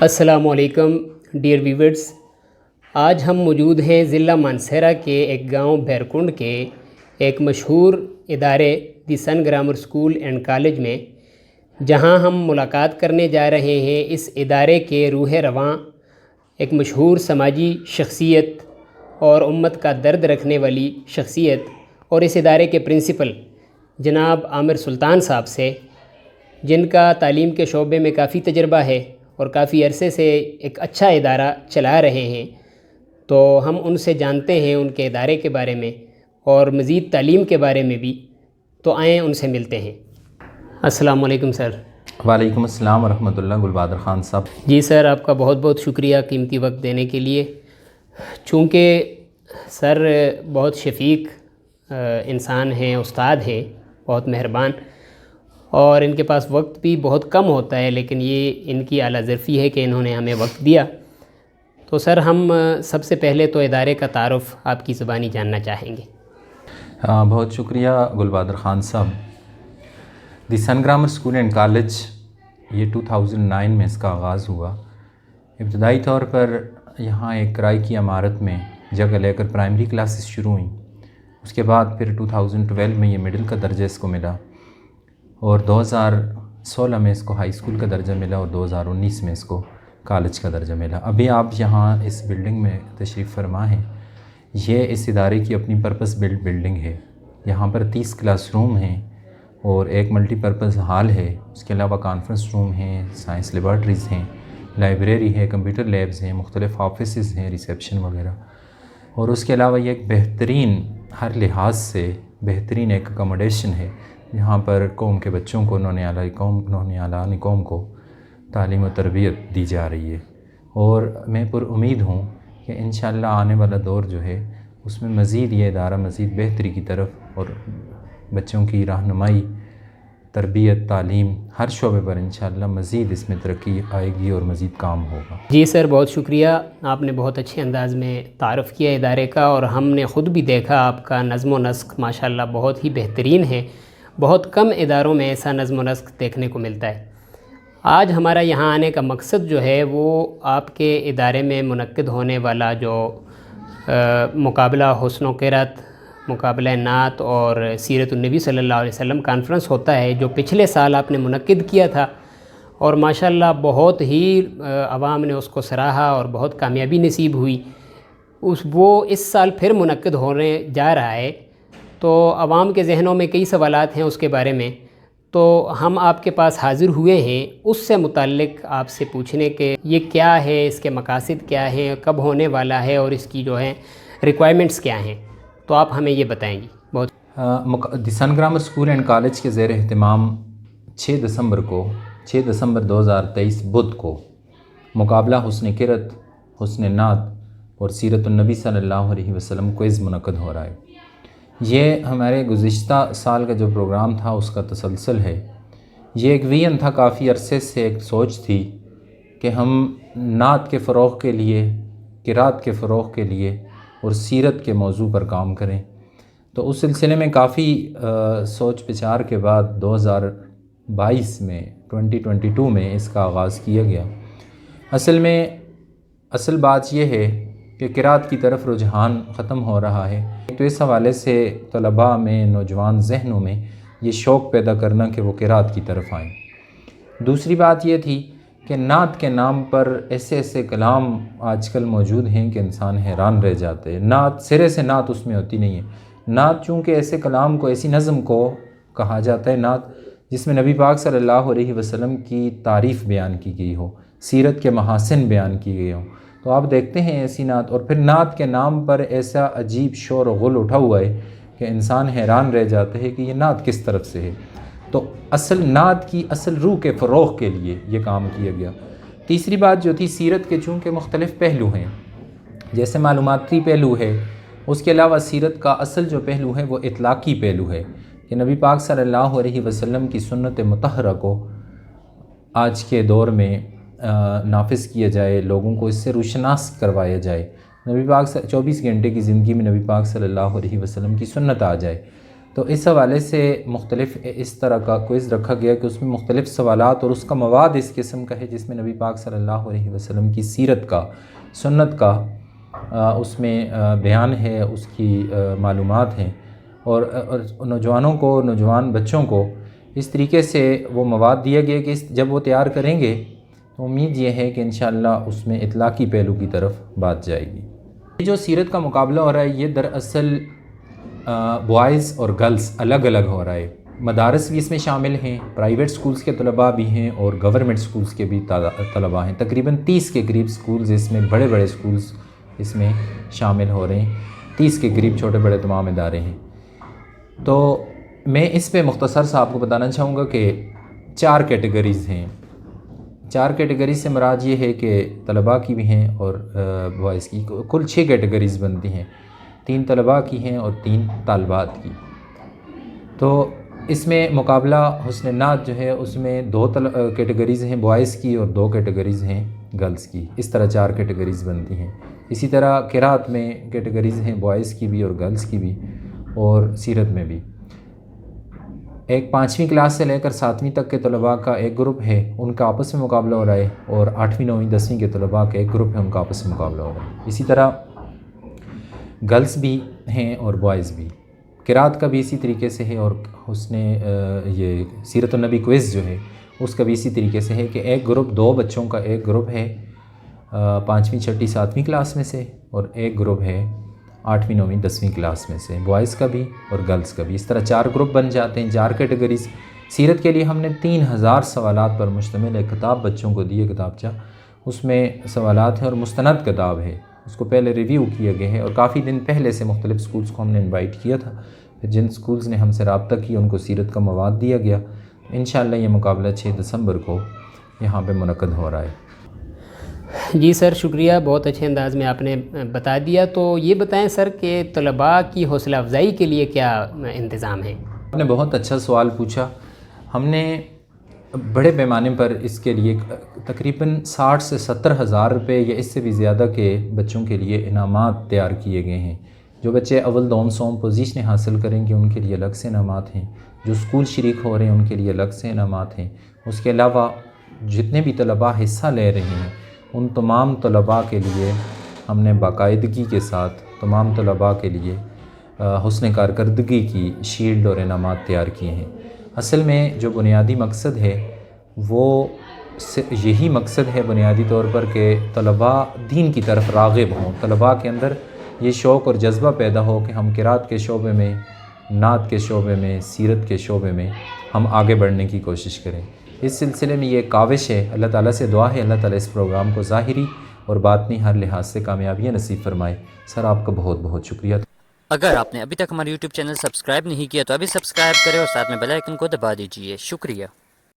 السلام علیکم dear viewers, آج ہم موجود ہیں ضلع مانسہرہ کے ایک گاؤں بھیرکنڈ کے ایک مشہور ادارے دی سن گرامر اسکول اینڈ کالج میں، جہاں ہم ملاقات کرنے جا رہے ہیں اس ادارے کے روح رواں، ایک مشہور سماجی شخصیت اور امت کا درد رکھنے والی شخصیت اور اس ادارے کے پرنسپل جناب عامر سلطان صاحب سے، جن کا تعلیم کے شعبے میں کافی تجربہ ہے اور کافی عرصے سے ایک اچھا ادارہ چلا رہے ہیں۔ تو ہم ان سے جانتے ہیں ان کے ادارے کے بارے میں اور مزید تعلیم کے بارے میں بھی، تو آئیں ان سے ملتے ہیں۔ السلام علیکم سر۔ وعلیکم السلام ورحمۃ اللہ۔ گل بہادر خان صاحب جی سر، آپ کا بہت بہت شکریہ قیمتی وقت دینے کے لیے۔ چونکہ سر بہت شفیق انسان ہیں، استاد ہیں، بہت مہربان، اور ان کے پاس وقت بھی بہت کم ہوتا ہے، لیکن یہ ان کی اعلیٰ ظرفی ہے کہ انہوں نے ہمیں وقت دیا۔ تو سر ہم سب سے پہلے تو ادارے کا تعارف آپ کی زبانی جاننا چاہیں گے۔ بہت شکریہ گل بہادر خان صاحب۔ دی سن گرامر اسکول اینڈ کالج، یہ 2009 میں اس کا آغاز ہوا۔ ابتدائی طور پر یہاں ایک کرائے کی عمارت میں جگہ لے کر پرائمری کلاسز شروع ہوئیں، اس کے بعد پھر 2012 میں یہ مڈل کا درجہ اس کو ملا، اور 2016 میں اس کو ہائی اسکول کا درجہ ملا، اور 2019 میں اس کو کالج کا درجہ ملا۔ ابھی آپ یہاں اس بلڈنگ میں تشریف فرما ہیں۔ یہ اس ادارے کی اپنی پرپس بلڈ بلڈنگ ہے۔ یہاں پر 30 کلاس روم ہیں اور ایک ملٹی پرپس ہال ہے، اس کے علاوہ کانفرنس روم ہیں، سائنس لیبارٹریز ہیں، لائبریری ہے، کمپیوٹر لیبز ہیں، مختلف آفیسز ہیں، ریسیپشن وغیرہ، اور اس کے علاوہ یہ ایک بہترین، ہر لحاظ سے بہترین ایک اکاموڈیشن ہے، جہاں پر قوم کے بچوں کو نونہالان قوم کو تعلیم و تربیت دی جا رہی ہے۔ اور میں پر امید ہوں کہ انشاءاللہ آنے والا دور جو ہے اس میں مزید یہ ادارہ مزید بہتری کی طرف، اور بچوں کی رہنمائی، تربیت، تعلیم، ہر شعبے پر انشاءاللہ مزید اس میں ترقی آئے گی اور مزید کام ہوگا۔ جی سر، بہت شکریہ، آپ نے بہت اچھے انداز میں تعارف کیا ادارے کا، اور ہم نے خود بھی دیکھا آپ کا نظم و نسق ماشاءاللہ بہت ہی بہترین ہے۔ بہت کم اداروں میں ایسا نظم و نسق دیکھنے کو ملتا ہے۔ آج ہمارا یہاں آنے کا مقصد جو ہے وہ آپ کے ادارے میں منعقد ہونے والا جو مقابلہ حسن و قرأت، مقابلہ نعت اور سیرت النبی صلی اللہ علیہ وسلم کانفرنس ہوتا ہے، جو پچھلے سال آپ نے منعقد کیا تھا، اور ماشاءاللہ بہت ہی عوام نے اس کو سراہا اور بہت کامیابی نصیب ہوئی۔ وہ اس سال پھر منعقد ہونے جا رہا ہے، تو عوام کے ذہنوں میں کئی سوالات ہیں اس کے بارے میں، تو ہم آپ کے پاس حاضر ہوئے ہیں اس سے متعلق آپ سے پوچھنے کہ یہ کیا ہے، اس کے مقاصد کیا ہیں، کب ہونے والا ہے، اور اس کی جو ہے ریکوائرمنٹس کیا ہیں، تو آپ ہمیں یہ بتائیں گی۔ بہت دی سن گرامر اسکول اینڈ کالج کے زیر اہتمام 6 دسمبر 2023 بدھ کو مقابلہ حسن قرأت، حسن نعت اور سیرت النبی صلی اللہ علیہ وسلم کوئز منعقد ہو رہا ہے۔ یہ ہمارے گزشتہ سال کا جو پروگرام تھا اس کا تسلسل ہے۔ یہ ایک ویژن تھا، کافی عرصے سے ایک سوچ تھی کہ ہم نعت کے فروغ کے لیے، قرأت کے فروغ کے لیے اور سیرت کے موضوع پر کام کریں۔ تو اس سلسلے میں کافی سوچ بچار کے بعد 2022 میں اس کا آغاز کیا گیا۔ اصل بات یہ ہے کہ قرأت کی طرف رجحان ختم ہو رہا ہے، تو اس حوالے سے طلباء میں، نوجوان ذہنوں میں یہ شوق پیدا کرنا کہ وہ قرأت کی طرف آئیں۔ دوسری بات یہ تھی کہ نعت کے نام پر ایسے کلام آج کل موجود ہیں کہ انسان حیران رہ جاتے ہیں۔ نعت سرے سے نعت اس میں ہوتی نہیں ہے۔ نعت چونکہ ایسے کلام کو، ایسی نظم کو کہا جاتا ہے نعت، جس میں نبی پاک صلی اللہ علیہ وسلم کی تعریف بیان کی گئی ہو، سیرت کے محاسن بیان کی گئی ہوں، تو آپ دیکھتے ہیں ایسی نعت، اور پھر نعت کے نام پر ایسا عجیب شور و غل اٹھا ہوا ہے کہ انسان حیران رہ جاتا ہے کہ یہ نعت کس طرف سے ہے۔ تو نعت کی اصل روح کے فروغ کے لیے یہ کام کیا گیا۔ تیسری بات جو تھی، سیرت کے چونکہ مختلف پہلو ہیں، جیسے معلوماتی پہلو ہے، اس کے علاوہ سیرت کا اصل جو پہلو ہے وہ اطلاقی پہلو ہے کہ نبی پاک صلی اللہ علیہ وسلم کی سنت مطہرہ کو آج کے دور میں نافذ کیا جائے، لوگوں کو اس سے روشناس کروایا جائے، نبی پاک 24 گھنٹے کی زندگی میں نبی پاک صلی اللہ علیہ وسلم کی سنت آ جائے۔ تو اس حوالے سے مختلف اس طرح کا کوئز رکھا گیا کہ اس میں مختلف سوالات اور اس کا مواد اس قسم کا ہے جس میں نبی پاک صلی اللہ علیہ وسلم کی سیرت کا، سنت کا اس میں بیان ہے، اس کی معلومات ہیں، اور نوجوانوں کو، نوجوان بچوں کو اس طریقے سے وہ مواد دیا گیا کہ جب وہ تیار کریں گے تو امید یہ ہے کہ انشاءاللہ اس میں اطلاقی پہلو کی طرف بات جائے گی۔ یہ جو سیرت کا مقابلہ ہو رہا ہے یہ دراصل بوائز اور گرلز الگ الگ ہو رہا ہے۔ مدارس بھی اس میں شامل ہیں، پرائیویٹ سکولز کے طلباء بھی ہیں اور گورنمنٹ سکولز کے بھی طلباء ہیں۔ تقریباً 30 کے قریب سکولز اس میں، بڑے بڑے سکولز اس میں شامل ہو رہے ہیں، 30 کے قریب چھوٹے بڑے تمام ادارے ہیں۔ تو میں اس پہ مختصر سا آپ کو بتانا چاہوں گا کہ 4 کیٹیگریز ہیں۔ 4 کیٹیگریز سے مراد یہ ہے کہ طلباء کی بھی ہیں اور بوائز کی، کل 6 کیٹیگریز بنتی ہیں، 3 طلباء کی ہیں اور 3 طالبات کی۔ تو اس میں مقابلہ حسن نعت جو ہے اس میں 2 کیٹیگریز ہیں بوائز کی اور 2 کیٹیگریز ہیں گرلز کی، اس طرح 4 کیٹیگریز بنتی ہیں۔ اسی طرح قرات میں کیٹیگریز ہیں بوائز کی بھی اور گرلز کی بھی، اور سیرت میں بھی۔ ایک 5ویں کلاس سے لے کر 7ویں تک کے طلباء کا ایک گروپ ہے، ان کا آپس میں مقابلہ ہو رہا ہے، اور 8ویں 9ویں 10ویں کے طلباء کا ایک گروپ ہے، ان کا آپس میں مقابلہ ہو رہا ہے۔ اسی طرح گرلز بھی ہیں اور بوائز بھی۔ قرات کا بھی اسی طریقے سے ہے، اور حسن یہ سیرت النبی کوئز جو ہے اس کا بھی اسی طریقے سے ہے کہ ایک گروپ 2 بچوں کا ایک گروپ ہے 5ویں 6ٹھی 7ویں کلاس میں سے، اور ایک گروپ ہے 8ویں 9ویں 10ویں کلاس میں سے، بوائز کا بھی اور گرلز کا بھی۔ اس طرح 4 گروپ بن جاتے ہیں، 4 کیٹیگریز۔ سیرت کے لیے ہم نے 3000 سوالات پر مشتمل ایک کتاب بچوں کو دی ہے، کتابچہ، اس میں سوالات ہیں اور مستند کتاب ہے، اس کو پہلے ریویو کیا گیا ہے، اور کافی دن پہلے سے مختلف سکولز کو ہم نے انوائٹ کیا تھا، پھر جن سکولز نے ہم سے رابطہ کیا ان کو سیرت کا مواد دیا گیا۔ انشاءاللہ یہ مقابلہ 6 دسمبر کو یہاں پہ منعقد ہو رہا ہے۔ جی سر، شکریہ، بہت اچھے انداز میں آپ نے بتا دیا۔ تو یہ بتائیں سر کہ طلباء کی حوصلہ افزائی کے لیے کیا انتظام ہے؟ آپ نے بہت اچھا سوال پوچھا۔ ہم نے بڑے پیمانے پر اس کے لیے تقریباً 60 سے 70 ہزار روپے یا اس سے بھی زیادہ کے بچوں کے لیے انعامات تیار کیے گئے ہیں۔ جو بچے اول دوم سوم پوزیشنیں حاصل کریں گے ان کے لیے الگ سے انعامات ہیں، جو اسکول شریک ہو رہے ہیں ان کے لیے الگ سے انعامات ہیں۔ اس کے علاوہ جتنے بھی طلباء حصہ لے رہے ہیں ان تمام طلباء کے لیے ہم نے باقاعدگی کے ساتھ تمام طلباء کے لیے حسن کارکردگی کی شیلڈ اور انعامات تیار کیے ہیں۔ اصل میں جو بنیادی مقصد ہے وہ یہی مقصد ہے بنیادی طور پر کہ طلباء دین کی طرف راغب ہوں، طلباء کے اندر یہ شوق اور جذبہ پیدا ہو کہ ہم قرات کے شعبے میں، نعت کے شعبے میں، سیرت کے شعبے میں ہم آگے بڑھنے کی کوشش کریں۔ اس سلسلے میں یہ کاوش ہے، اللہ تعالیٰ سے دعا ہے اللہ تعالیٰ اس پروگرام کو ظاہری اور باطنی ہر لحاظ سے کامیابیاں نصیب فرمائے۔ سر آپ کا بہت بہت شکریہ۔ اگر آپ نے ابھی تک ہمارا یوٹیوب چینل سبسکرائب نہیں کیا تو ابھی سبسکرائب کریں اور ساتھ میں بیل آئیکن کو دبا دیجیے۔ شکریہ۔